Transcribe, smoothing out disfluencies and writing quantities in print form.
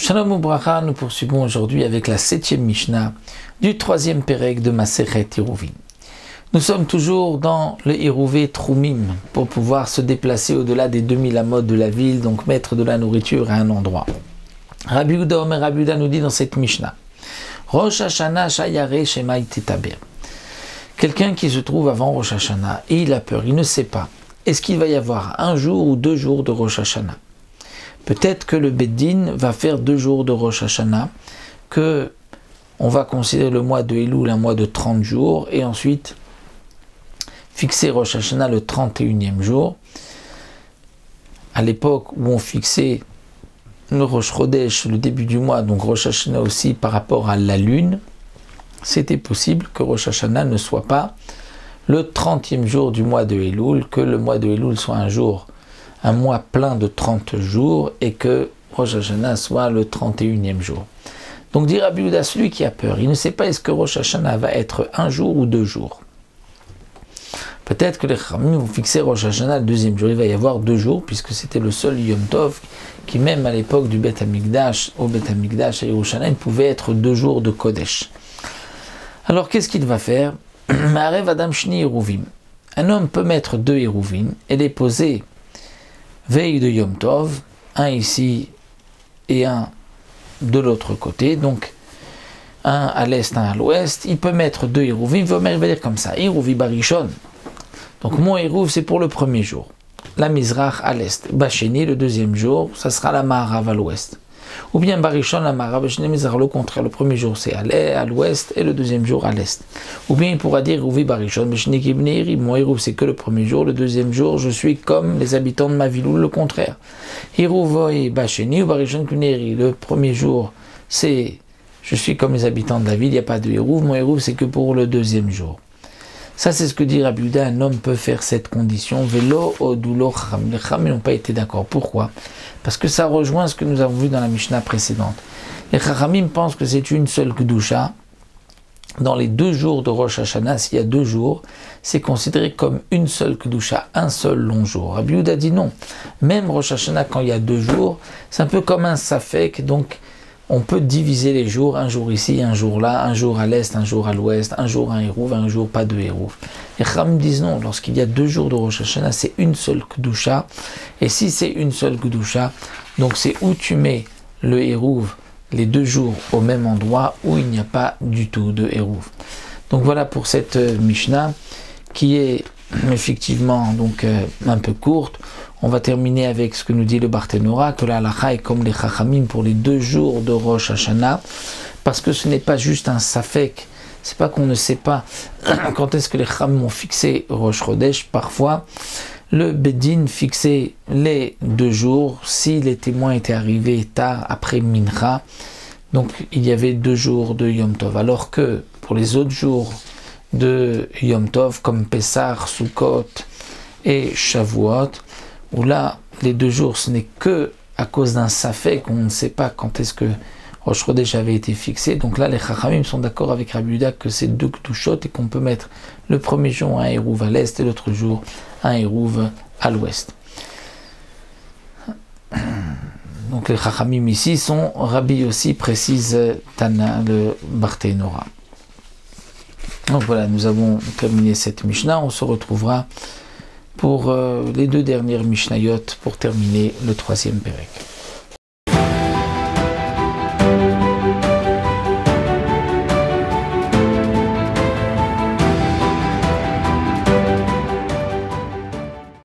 Shalom Ubracha, nous poursuivons aujourd'hui avec la 7e Mishnah du 3e Perek de Masechet Eruvin. Nous sommes toujours dans le Eruvé Troumim pour pouvoir se déplacer au-delà des 2000 amot de la ville, donc mettre de la nourriture à un endroit. Rabbi Yehuda Omer, Rabbi Yehuda nous dit dans cette Mishnah, Rosh Hashanah Shayare Shemai Tetaber. Quelqu'un qui se trouve avant Rosh Hashanah et il a peur, il ne sait pas. Est-ce qu'il va y avoir un jour ou 2 jours de Rosh Hashanah? Peut-être que le Beddin va faire 2 jours de Rosh Hashanah, que on va considérer le mois de Elul un mois de 30 jours, et ensuite fixer Rosh Hashanah le 31e jour. À l'époque où on fixait le Rosh Chodesh, le début du mois, donc Rosh Hashanah aussi par rapport à la lune, c'était possible que Rosh Hashanah ne soit pas le 30e jour du mois de Elul, que le mois de Elul soit un mois plein de 30 jours et que Rosh Hashanah soit le 31e jour. Donc dit Rabbi Yehuda, celui qui a peur, il ne sait pas est-ce que Rosh Hashanah va être 1 jour ou 2 jours. Peut-être que les Chachamim vont fixer Rosh Hashanah le 2e jour, il va y avoir 2 jours puisque c'était le seul Yom Tov qui même à l'époque du Beth Amikdash, au Beth Amikdash à Yerushalayim, pouvait être 2 jours de Kodesh. Alors qu'est-ce qu'il va faire? Ma'arev Adam Shni Eruvim. Un homme peut mettre 2 Eruvim et les poser veille de Yom Tov, un ici et un de l'autre côté, donc un à l'est, un à l'ouest. Il peut mettre 2 Eruvim, il va dire comme ça, Eruvi Barishon. Donc mon Eruv c'est pour le premier jour, la Mizrach à l'est, Bacheni le 2e jour, ça sera la Maharav à l'ouest. Ou bien Barishon, la Maharav, Bacheni, Mizrach, le contraire, le premier jour c'est à l'ouest et le 2e jour à l'est. Ou bien il pourra dire Eruvi Barishon, Bacheni Kibneiri, mon Eruv c'est que le premier jour, le 2e jour je suis comme les habitants de ma ville, ou le contraire. Eruvi Bacheni ou Barishon Kibneiri, le premier jour c'est je suis comme les habitants de la ville, il n'y a pas de Eruv, mon Eruv c'est que pour le 2e jour. Ça, c'est ce que dit Rabbi Yehuda, un homme peut faire cette condition. Velo odulo chacham. Les chachamim n'ont pas été d'accord. Pourquoi? Parce que ça rejoint ce que nous avons vu dans la Mishnah précédente. Les chachamim pensent que c'est une seule kedusha. Dans les 2 jours de Rosh Hashanah, s'il y a 2 jours, c'est considéré comme une seule kedusha, un seul long jour. Rabbi Yehuda dit non. Même Rosh Hashanah, quand il y a 2 jours, c'est un peu comme un safek, donc on peut diviser les jours, un jour ici, un jour là, un jour à l'est, un jour à l'ouest, un jour un Eruv, un jour pas de Eruv. Les Chachamim disent non, lorsqu'il y a 2 jours de Rosh Hashanah, c'est une seule Kedusha, et si c'est une seule Kedusha, donc c'est où tu mets le Eruv, les 2 jours au même endroit, où il n'y a pas du tout de Eruv. Donc voilà pour cette Mishnah, qui est effectivement donc un peu courte. On va terminer avec ce que nous dit le Barthénora, que la halakha est comme les Chachamim pour les 2 jours de Rosh Hashanah, parce que ce n'est pas juste un safek, c'est pas qu'on ne sait pas quand est-ce que les Chachamim ont fixé Rosh Chodesh. Parfois, le Beddin fixait les 2 jours, si les témoins étaient arrivés tard après Mincha, donc il y avait 2 jours de Yom Tov, alors que pour les autres jours de Yom Tov, comme Pessah, Sukkot et Shavuot, où là, les 2 jours, ce n'est que à cause d'un safek, on ne sait pas quand est-ce que Rosh Chodesh avait été fixé. Donc là, les Chachamim sont d'accord avec Rabbi Yehuda que c'est 2 Kedushot et qu'on peut mettre le premier jour un Eruv à l'est et l'autre jour un Eruv à l'ouest. Donc les Chachamim ici sont Rabbi aussi, précise Tana, le Barthénora. Donc voilà, nous avons terminé cette Mishnah, on se retrouvera pour les 2 dernières Mishnayot pour terminer le 3e Perek.